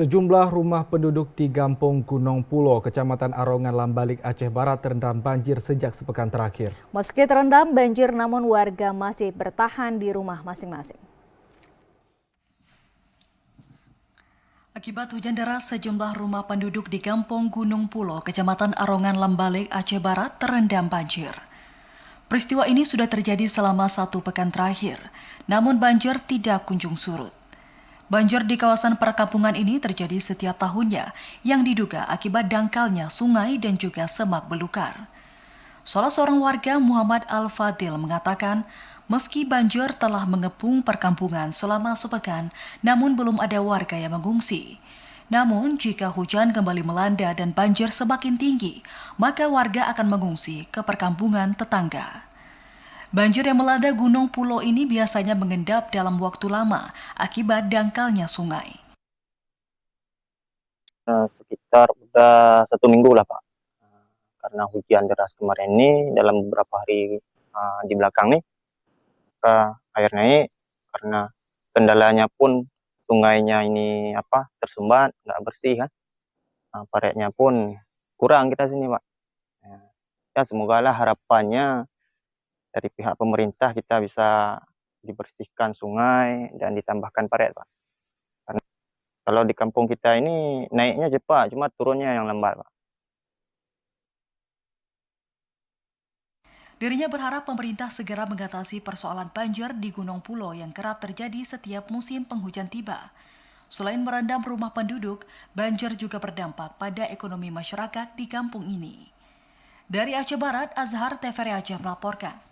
Sejumlah rumah penduduk di Gampong Gunung Pulo, Kecamatan Arongan, Lambalik, Aceh Barat terendam banjir sejak sepekan terakhir. Meski terendam banjir, namun warga masih bertahan di rumah masing-masing. Akibat hujan deras, sejumlah rumah penduduk di Gampong Gunung Pulo, Kecamatan Arongan, Lambalik, Aceh Barat terendam banjir. Peristiwa ini sudah terjadi selama 1 pekan terakhir, namun banjir tidak kunjung surut. Banjir di kawasan perkampungan ini terjadi setiap tahunnya yang diduga akibat dangkalnya sungai dan juga semak belukar. Salah seorang warga, Muhammad Al-Fadil, mengatakan meski banjir telah mengepung perkampungan selama sepekan, namun belum ada warga yang mengungsi. Namun jika hujan kembali melanda dan banjir semakin tinggi, maka warga akan mengungsi ke perkampungan tetangga. Banjir yang melanda Gunung Pulo ini biasanya mengendap dalam waktu lama akibat dangkalnya sungai. Sekitar udah 1 minggu lah Pak, karena hujan deras kemarin ini dalam beberapa hari di belakang nih, air naik karena kendalanya pun sungainya ini tersumbat, nggak bersih kan, paretnya pun kurang kita sini Pak. Ya semoga lah harapannya dari pihak pemerintah kita bisa dibersihkan sungai dan ditambahkan paret Pak. Karena kalau di kampung kita ini naiknya cepat, cuma turunnya yang lambat Pak. Dirinya berharap pemerintah segera mengatasi persoalan banjir di Gunung Pulo yang kerap terjadi setiap musim penghujan tiba. Selain merendam rumah penduduk, banjir juga berdampak pada ekonomi masyarakat di kampung ini. Dari Aceh Barat, Azhar TVRI Aceh melaporkan.